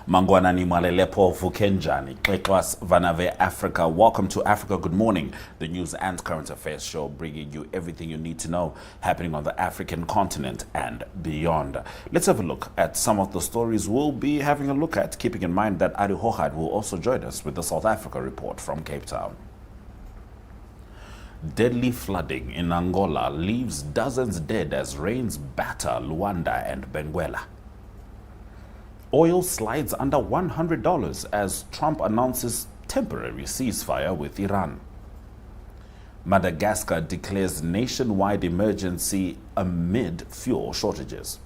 Mangwanani Malelepo Vukenjani, Klekwas Vanave Africa. Welcome to Africa Good Morning, the news and current affairs show bringing you everything you need to know happening on the African continent and beyond. Let's have a look at some of the stories we'll be having a look at, keeping in mind that Arrie Hougaard will also join us with the South Africa report from Cape Town. Deadly flooding in Angola leaves dozens dead as rains batter Luanda and Benguela. Oil slides under $100 as Trump announces temporary ceasefire with Iran. Madagascar declares nationwide emergency amid fuel shortages.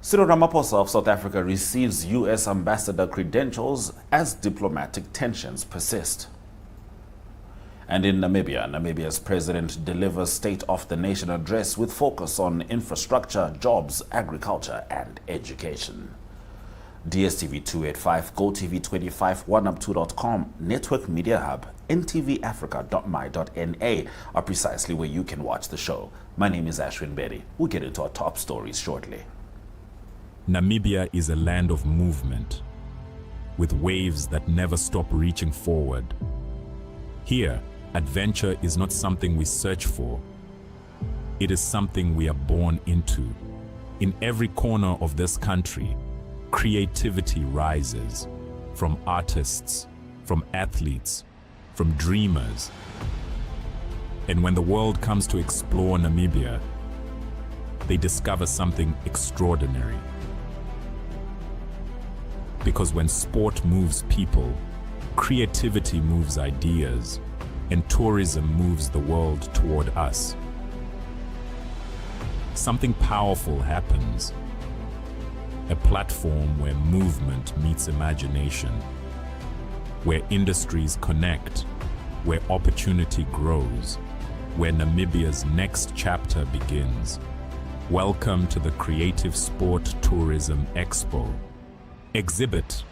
Cyril Ramaphosa of South Africa receives U.S. ambassador credentials as diplomatic tensions persist. And in Namibia, Namibia's president delivers State of the Nation address with focus on infrastructure, jobs, agriculture, and education. DSTV 285, GOTV 25, oneup2.com, Network Media Hub, NTVAFRIKA.MY.NA are precisely where you can watch the show. My name is Ashwin Bedi. We'll get into our top stories shortly. Namibia is a land of movement, with waves that never stop reaching forward. Here, adventure is not something we search for. It is something we are born into. In every corner of this country, creativity rises from artists, from athletes, from dreamers. And when the world comes to explore Namibia, they discover something extraordinary. Because when sport moves people, creativity moves ideas, and tourism moves the world toward us. Something powerful happens. A platform where movement meets imagination, where industries connect, where opportunity grows, where Namibia's next chapter begins. Welcome to the Creative Sport Tourism Expo. Exhibit,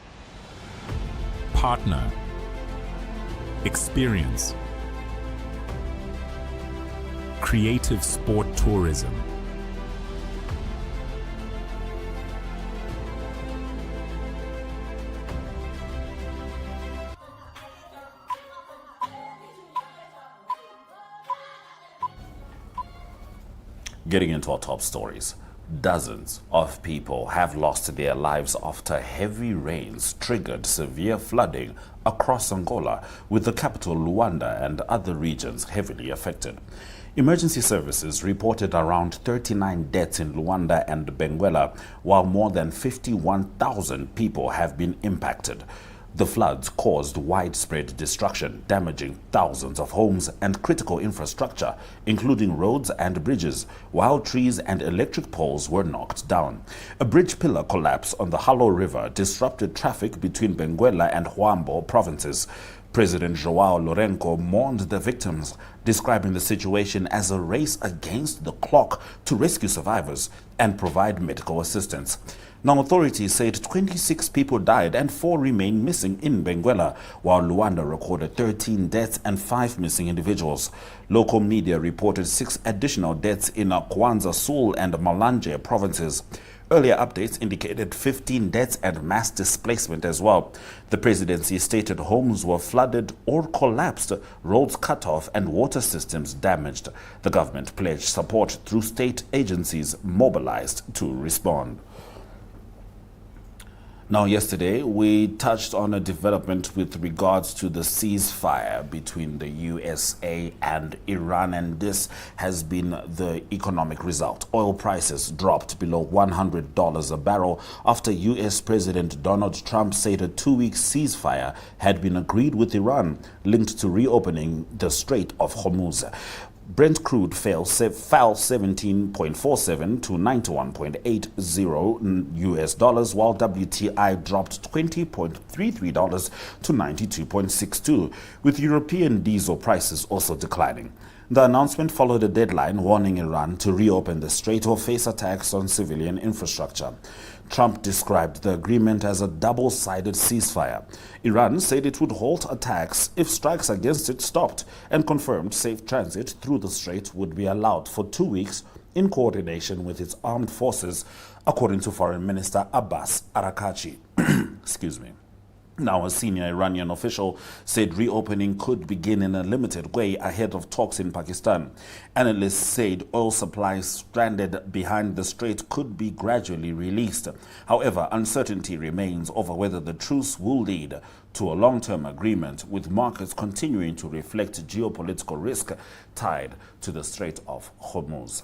partner, experience. Creative Sport Tourism. Getting into our top stories. Dozens of people have lost their lives after heavy rains triggered severe flooding across Angola, with the capital Luanda and other regions heavily affected. Emergency services reported around 39 deaths in Luanda and Benguela, while more than 51,000 people have been impacted. The floods caused widespread destruction, damaging thousands of homes and critical infrastructure, including roads and bridges, while trees and electric poles were knocked down. A bridge pillar collapse on the Halo River disrupted traffic between Benguela and Huambo provinces. President João Lourenço mourned the victims, describing the situation as a race against the clock to rescue survivors and provide medical assistance. Now, authorities said 26 people died and 4 remain missing in Benguela, while Luanda recorded 13 deaths and 5 missing individuals. Local media reported 6 additional deaths in Kwanza Sul and Malanje provinces. Earlier updates indicated 15 deaths and mass displacement as well. The presidency stated homes were flooded or collapsed, roads cut off, and water systems damaged. The government pledged support through state agencies mobilized to respond. Now, yesterday, we touched on a development with regards to the ceasefire between the USA and Iran, and this has been the economic result. Oil prices dropped below $100 a barrel after US President Donald Trump said a 2-week ceasefire had been agreed with Iran, linked to reopening the Strait of Hormuz. Brent crude fell 17.47 to $91.80 US dollars, while WTI dropped $20.33 to 92.62, with European diesel prices also declining. The announcement followed a deadline warning Iran to reopen the strait or face attacks on civilian infrastructure. Trump described the agreement as a double-sided ceasefire. Iran said it would halt attacks if strikes against it stopped, and confirmed safe transit through the strait would be allowed for 2 weeks in coordination with its armed forces, according to Foreign Minister Abbas Arakachi. Excuse me. Now, a senior Iranian official said reopening could begin in a limited way ahead of talks in Pakistan. Analysts said oil supplies stranded behind the strait could be gradually released. However, uncertainty remains over whether the truce will lead to a long-term agreement, with markets continuing to reflect geopolitical risk tied to the Strait of Hormuz.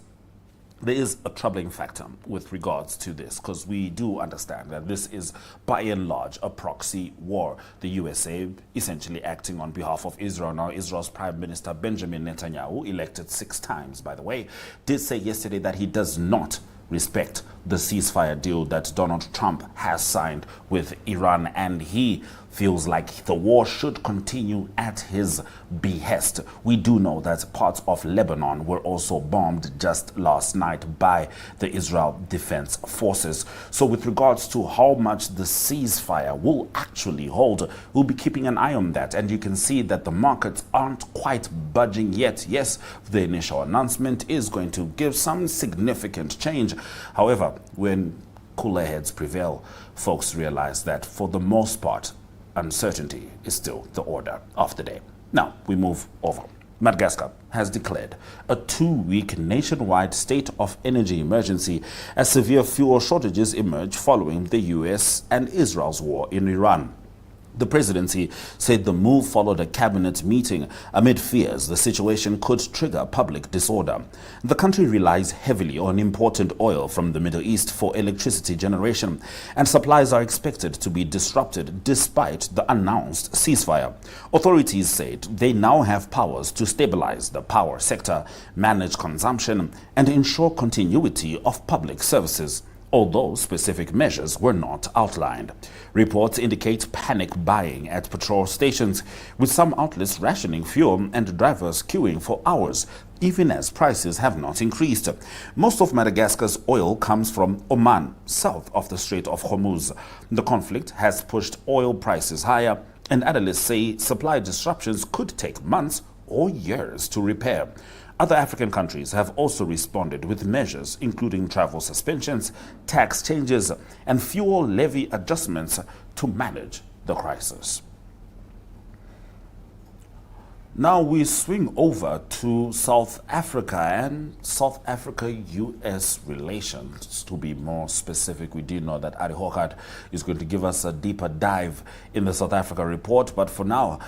There is a troubling factor with regards to this, because we do understand that this is by and large a proxy war. The USA essentially acting on behalf of Israel. Now, Israel's Prime Minister Benjamin Netanyahu, elected 6 times by the way, did say yesterday that he does not respect the ceasefire deal that Donald Trump has signed with Iran, and he feels like the war should continue at his behest. We do know that parts of Lebanon were also bombed just last night by the Israel Defense Forces. So with regards to how much the ceasefire will actually hold, we'll be keeping an eye on that. And you can see that the markets aren't quite budging yet. Yes, the initial announcement is going to give some significant change. However, when cooler heads prevail, folks realize that for the most part, uncertainty is still the order of the day. Now, we move over. Madagascar has declared a 2-week nationwide state of energy emergency as severe fuel shortages emerge following the US and Israel's war in Iran. The presidency said the move followed a cabinet meeting amid fears the situation could trigger public disorder. The country relies heavily on imported oil from the Middle East for electricity generation, and supplies are expected to be disrupted despite the announced ceasefire. Authorities said they now have powers to stabilize the power sector, manage consumption, and ensure continuity of public services, although specific measures were not outlined. Reports indicate panic buying at petrol stations, with some outlets rationing fuel and drivers queuing for hours, even as prices have not increased. Most of Madagascar's oil comes from Oman, south of the Strait of Hormuz. The conflict has pushed oil prices higher, and analysts say supply disruptions could take months or years to repair. Other African countries have also responded with measures including travel suspensions, tax changes, and fuel levy adjustments to manage the crisis. Now we swing over to South Africa and South Africa-US relations. To be more specific, we do know that Arrie Hougaard is going to give us a deeper dive in the South Africa report. But for now,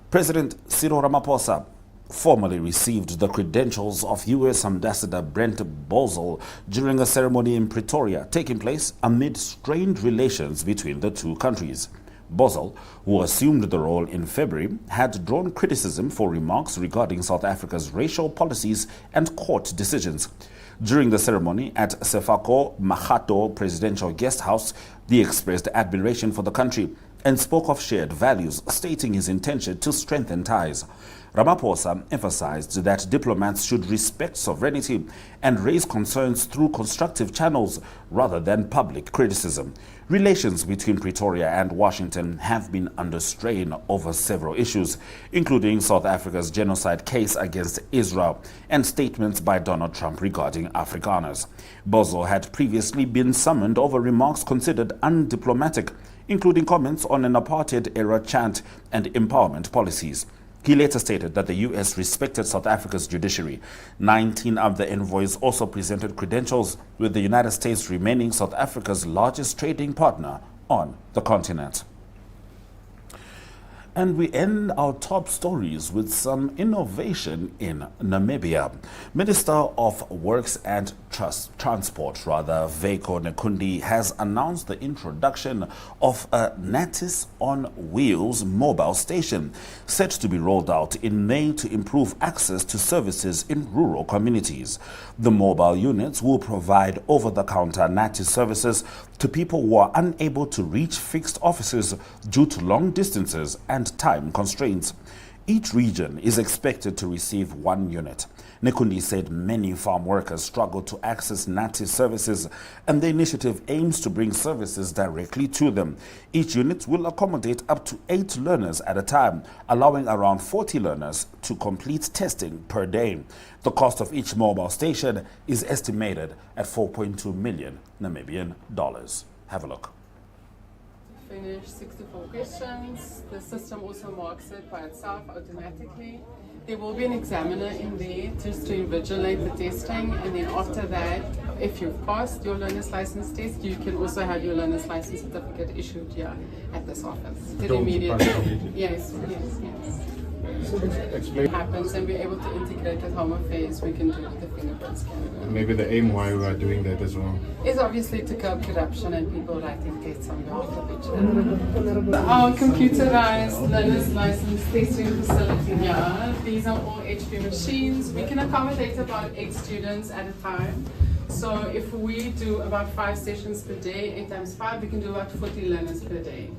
President Cyril Ramaphosa formally received the credentials of U.S. Ambassador Brent Bozell during a ceremony in Pretoria, taking place amid strained relations between the two countries. Bozell, who assumed the role in February, had drawn criticism for remarks regarding South Africa's racial policies and court decisions. During the ceremony at Sefako Mahato Presidential Guest House, he expressed admiration for the country and spoke of shared values, stating his intention to strengthen ties. Ramaphosa emphasized that diplomats should respect sovereignty and raise concerns through constructive channels rather than public criticism. Relations between Pretoria and Washington have been under strain over several issues, including South Africa's genocide case against Israel and statements by Donald Trump regarding Afrikaners. Bozell had previously been summoned over remarks considered undiplomatic, including comments on an apartheid-era chant and empowerment policies. He later stated that the U.S. respected South Africa's judiciary. 19 of the envoys also presented credentials, with the United States remaining South Africa's largest trading partner on the continent. And we end our top stories with some innovation in Namibia. Minister of Works and Transport, Veiko Nekundi, has announced the introduction of a NaTIS on wheels mobile station, set to be rolled out in May to improve access to services in rural communities. The mobile units will provide over-the-counter NaTIS services to people who are unable to reach fixed offices due to long distances and time constraints. Each region is expected to receive 1 unit. Nekundi said many farm workers struggle to access NaTIS services, and the initiative aims to bring services directly to them. Each unit will accommodate up to 8 learners at a time, allowing around 40 learners to complete testing per day. The cost of each mobile station is estimated at 4.2 million Namibian dollars. Have a look. Finish 64 questions. The system also marks it by itself automatically. There will be an examiner in there just to invigilate the testing, and then after that, if you've passed your learner's license test, you can also have your learner's license certificate issued here at this office. Yes. So explain. Happens, and we're able to integrate with Home Affairs. We can do the fingerprint scanning. Maybe the aim why we are doing that as well is obviously to curb corruption and people writing tests on behalf of each other. Our computerized learner's license testing facility here, these are all HP machines. We can accommodate about 8 students at a time. So if we do about 5 sessions per day, 8 times 5, we can do about 40 learners per day.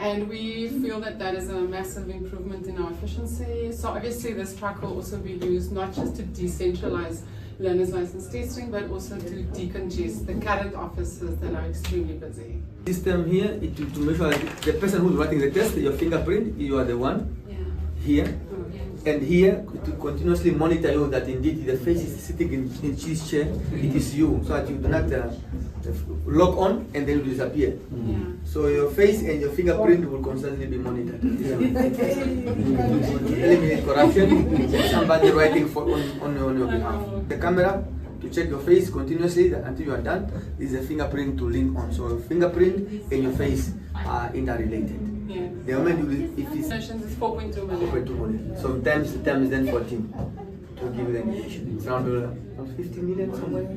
And we feel that that is a massive improvement in our efficiency. So obviously this truck will also be used not just to decentralize learner's license testing, but also to decongest the current offices that are extremely busy. System here is to measure the person who's writing the test, your fingerprint, you are the one here. And here to continuously monitor you that indeed the face is sitting in this chair, it is you, so that you do not lock on and then you disappear. So your face and your fingerprint will constantly be monitored. Eliminate corruption, somebody writing on your behalf. The camera to check your face continuously until you are done is a fingerprint to link on. So your fingerprint and your face are interrelated. The moment if it's 4.2 million. So times then 14 to give you the indication. It's around 50 million somewhere.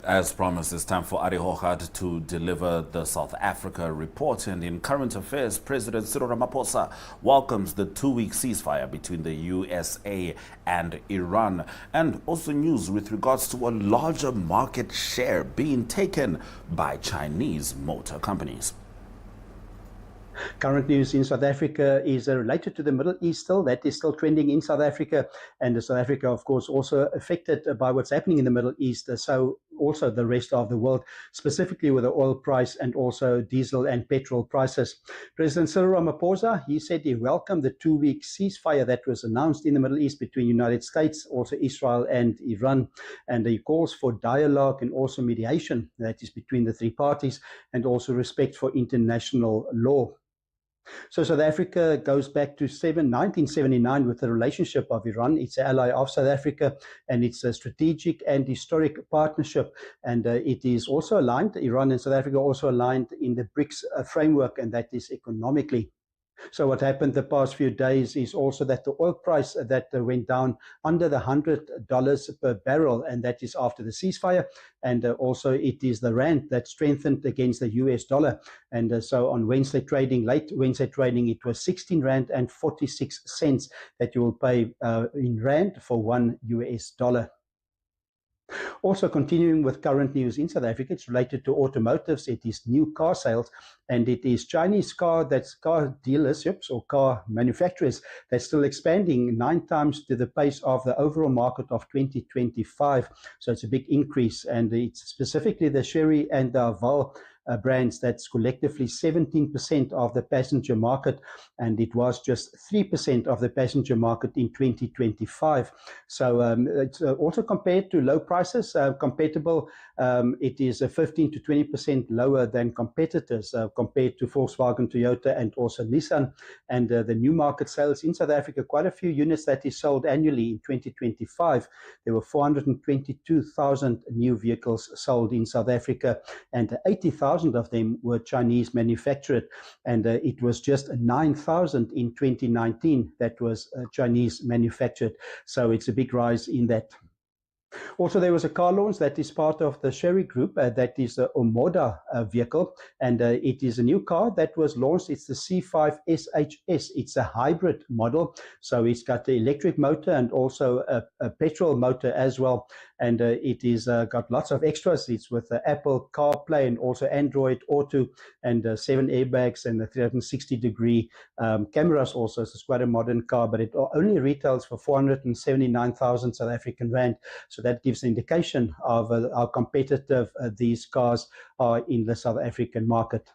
As promised, it's time for Arrie Hougaard to deliver the South Africa report. And in current affairs, President Cyril Ramaphosa welcomes the 2-week ceasefire between the USA and Iran. And also news with regards to a larger market share being taken by Chinese motor companies. Current news in South Africa is related to the Middle East still. That is still trending in South Africa. And South Africa, of course, also affected by what's happening in the Middle East. So also the rest of the world, specifically with the oil price and also diesel and petrol prices. President Cyril Ramaphosa, he said he welcomed the 2-week ceasefire that was announced in the Middle East between the United States, also Israel and Iran. And he calls for dialogue and also mediation, that is between the 3 parties, and also respect for international law. So South Africa goes back to 1979 with the relationship of Iran. It's an ally of South Africa, and it's a strategic and historic partnership. And it is also aligned, Iran and South Africa are also aligned in the BRICS framework, and that is economically. So what happened the past few days is also that the oil price that went down under the $100 per barrel, and that is after the ceasefire. And also it is the rand that strengthened against the US dollar. And so on Wednesday trading, late Wednesday trading, it was 16 rand and 46 cents that you will pay in rand for $1 US. Also continuing with current news in South Africa, it's related to automotives. It is new car sales, and it is Chinese car dealerships or car manufacturers that's still expanding 9 times to the pace of the overall market of 2025. So it's a big increase, and it's specifically the Chery and the Val brands that's collectively 17% of the passenger market, and it was just 3% of the passenger market in 2025. So it's also compared to low prices, compatible. It is 15 to 20% lower than competitors compared to Volkswagen, Toyota, and also Nissan. And the new market sales in South Africa, quite a few units that is sold annually in 2025. There were 422,000 new vehicles sold in South Africa, and 80,000 of them were Chinese manufactured, and it was just 9,000 in 2019 that was Chinese manufactured. So it's a big rise in that. Also, there was a car launch that is part of the Chery Group, that is the Omoda vehicle, and it is a new car that was launched. It's the C5 SHS. It's a hybrid model, so it's got the electric motor and also a petrol motor as well, and it is got lots of extras. It's with the Apple CarPlay and also Android Auto, and 7 airbags and a 360-degree cameras also. So it's quite a modern car, but it only retails for 479,000 South African rand. So that gives an indication of how competitive these cars are in the South African market.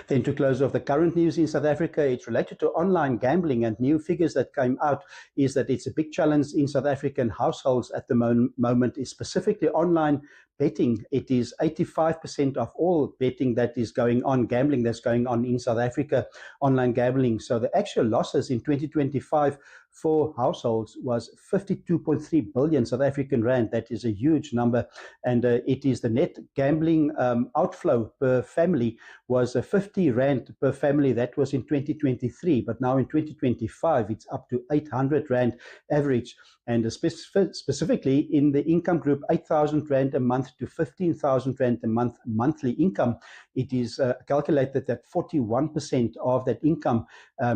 Then to close off the current news in South Africa, it's related to online gambling, and new figures that came out is that it's a big challenge in South African households at the moment, is specifically online betting. It is 85% of all betting that is going on, gambling that's going on in South Africa, online gambling. So the actual losses in 2025 for households was 52.3 billion South African rand. That is a huge number, and it is the net gambling outflow per family was 50 rand per family. That was in 2023, but now in 2025 it's up to 800 rand average, and specifically in the income group 8,000 rand a month to 15,000 rand a month monthly income, it is calculated that 41% of that income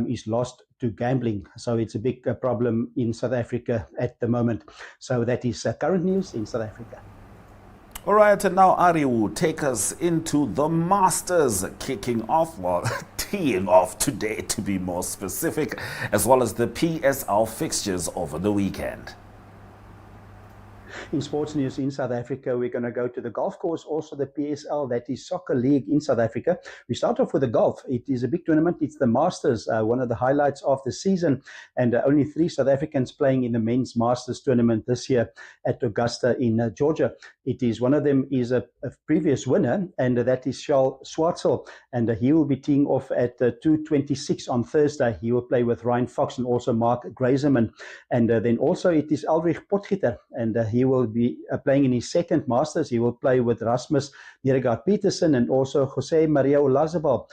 is lost to gambling. So it's a big problem in South Africa at the moment. So that is current news in South Africa. All right, and now Arrie will take us into the Masters kicking off, well, teeing off today to be more specific, as well as the PSL fixtures over the weekend. In sports news in South Africa, we're going to go to the golf course, also the PSL, that is soccer league in South Africa. We start off with the golf. It is a big tournament. It's the Masters, one of the highlights of the season, and only 3 South Africans playing in the men's Masters tournament this year at Augusta in Georgia. It is one of them is a previous winner, and that is Charles Schwartzel, and he will be teeing off at 2:26 on Thursday. He will play with Ryan Fox and also Mark Greiseman, and then also it is Ulrich Potgieter, and he will be playing in his second Masters. He will play with Rasmus Niergaard Petersen and also Jose Maria Olazabal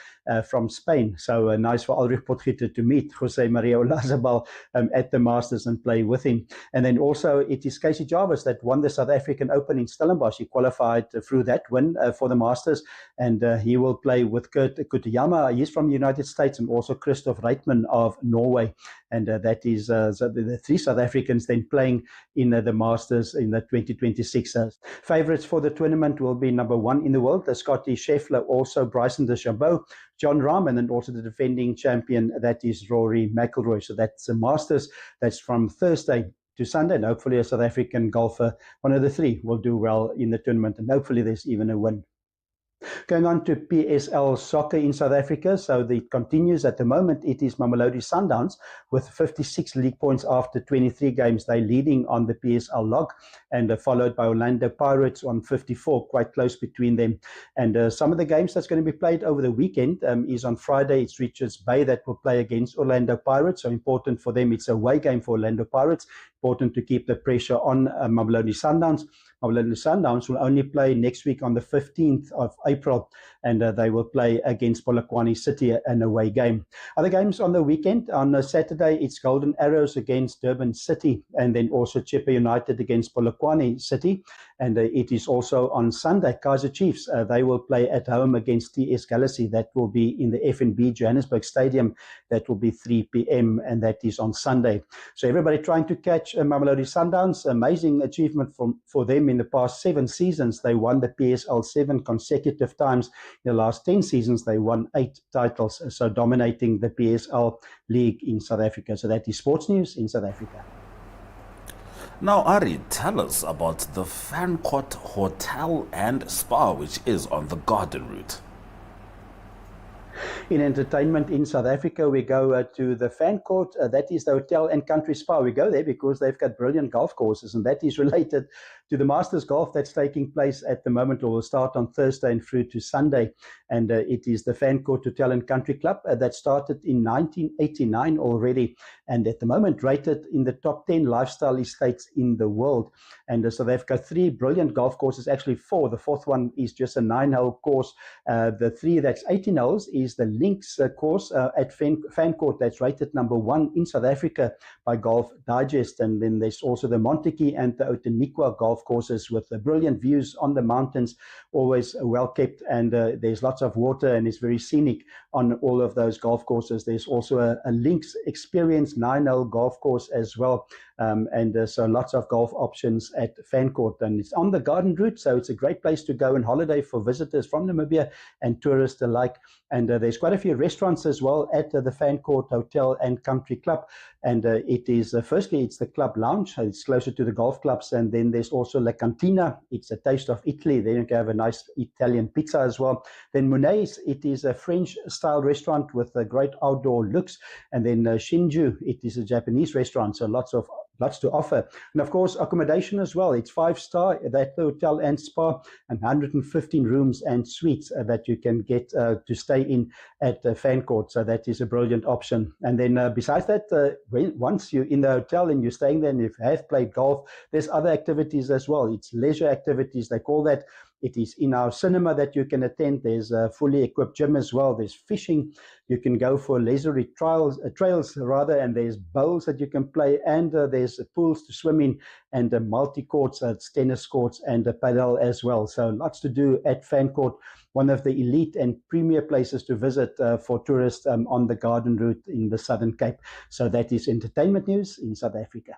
from Spain. So nice for Ulrich Potgieter to meet Jose Maria Olazabal at the Masters and play with him. And then also it is Casey Jarvis that won the South African Open in Stellenbosch. He qualified through that win for the Masters, and he will play with Kurt Kutuyama. He's from the United States, and also Christoph Reitman of Norway. And that is the 3 South Africans then playing in the Masters in the 2026. Favorites for the tournament will be number 1 in the world, the Scotty Scheffler, also Bryson DeChambeau, John Rahm, and then also the defending champion, that is Rory McIlroy. So that's the Masters. That's from Thursday to Sunday, and hopefully a South African golfer, one of the 3, will do well in the tournament, and hopefully there's even a win. Going on to PSL soccer in South Africa, so it continues at the moment. It is Mamelodi Sundowns with 56 league points after 23 games. They're leading on the PSL log, and followed by Orlando Pirates on 54, quite close between them. And some of the games that's going to be played over the weekend is on Friday. It's Richards Bay that will play against Orlando Pirates, so important for them. It's a away game for Orlando Pirates. Important to keep the pressure on Mamelodi Sundowns. Mamelodi Sundowns will only play next week on the 15th of April and they will play against Polokwane City, an away game. Other games on the weekend, on Saturday, it's Golden Arrows against Durban City, and then also Chippa United against Polokwane City. And it is also on Sunday, Kaizer Chiefs. They will play at home against TS Galaxy. That will be in the FNB Johannesburg Stadium. That will be 3 p.m. and that is on Sunday. So everybody trying to catch Mamelodi Sundowns. Amazing achievement for them in the past 7 seasons. They won the PSL 7 consecutive times. In the last 10 seasons, they won 8 titles, so dominating the PSL league in South Africa. So that is sports news in South Africa. Now, Arrie, tell us about the Fancourt Hotel and Spa, which is on the Garden Route. In entertainment in South Africa, we go to the Fancourt. That is the Hotel and Country Spa. We go there because they've got brilliant golf courses, and that is related to the Masters Golf that's taking place at the moment, or will start on Thursday and through to Sunday. And it is the Fancourt Hotel and Country Club that started in 1989 already, and at the moment rated in the top 10 lifestyle estates in the world. And so they've got 3 brilliant golf courses, actually 4. The 4th one is just a 9-hole course. The 3 that's 18 holes is the Links course at Fancourt, that's rated number 1 in South Africa by Golf Digest. And then there's also the Montetjie and the Outeniqua golf courses with brilliant views on the mountains, always well kept, and there's lots of water and it's very scenic on all of those golf courses. There's also a Links Experience 9-hole golf course as well, and so lots of golf options at Fancourt, and it's on the Garden Route, so it's a great place to go on holiday for visitors from Namibia and tourists alike. And there's quite a few restaurants as well at the Fancourt Hotel and Country Club. And it is, firstly, it's the Club Lounge. It's closer to the golf clubs. And then there's also La Cantina. It's a taste of Italy. There you can have a nice Italian pizza as well. Then Monet's, it is a French-style restaurant with a great outdoor looks. And then Shinju, it is a Japanese restaurant. So lots to offer. And of course, accommodation as well. It's 5-star, that hotel and spa, and 115 rooms and suites that you can get to stay in at Fancourt. So that is a brilliant option. And then besides that, once you're in the hotel and you're staying there and you have played golf, there's other activities as well. It's leisure activities, they call that. It is in our cinema that you can attend. There's a fully equipped gym as well. There's fishing. You can go for leisurely trails, and there's bowls that you can play, and there's pools to swim in, and multi-courts, tennis courts, and paddle as well. So lots to do at Fancourt, one of the elite and premier places to visit for tourists on the Garden Route in the Southern Cape. So that is entertainment news in South Africa.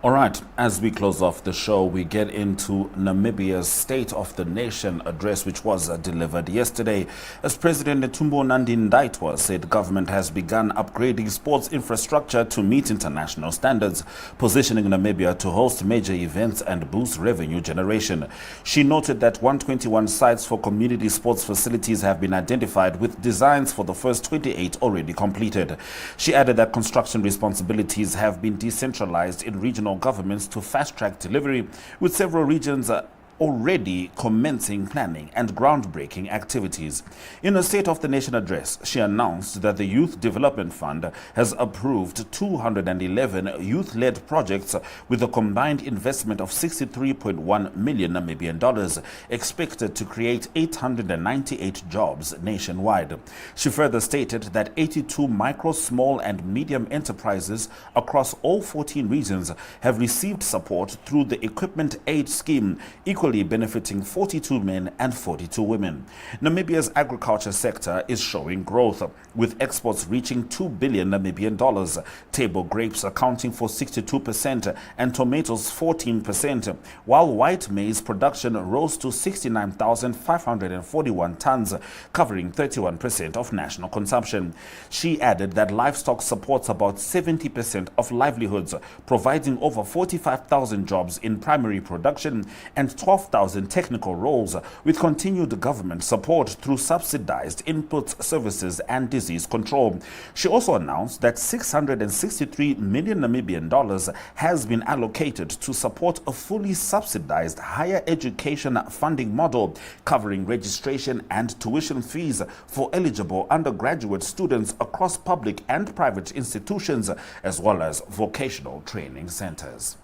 All right, as we close off the show, we get into Namibia's State of the Nation address, which was delivered yesterday. As President Netumbo Nandi-Ndaitwah said, government has begun upgrading sports infrastructure to meet international standards, positioning Namibia to host major events and boost revenue generation. She noted that 121 sites for community sports facilities have been identified, with designs for the first 28 already completed. She added that construction responsibilities have been decentralized in regional governments to fast-track delivery, with several regions already commencing planning and groundbreaking activities. In a State of the Nation address, she announced that the Youth Development Fund has approved 211 youth-led projects with a combined investment of 63.1 million Namibian dollars, expected to create 898 jobs nationwide. She further stated that 82 micro, small and medium enterprises across all 14 regions have received support through the Equipment Aid Scheme, equally benefiting 42 men and 42 women. Namibia's agriculture sector is showing growth, with exports reaching 2 billion Namibian dollars, table grapes accounting for 62% and tomatoes 14%, while white maize production rose to 69,541 tons, covering 31% of national consumption. She added that livestock supports about 70% of livelihoods, providing over 45,000 jobs in primary production and 12 12,000 technical roles with continued government support through subsidized input services and disease control. She also announced that 663 million Namibian dollars has been allocated to support a fully subsidized higher education funding model covering registration and tuition fees for eligible undergraduate students across public and private institutions, as well as vocational training centers.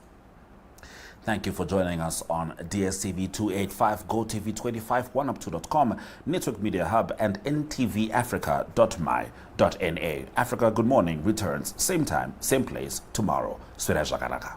Thank you for joining us on DSTV 285, GOTV 25, 1up2.com, Network Media Hub, and NTVAFRIKA.MY.NA. Africa Good Morning returns same time, same place tomorrow. Swera Jakaraka.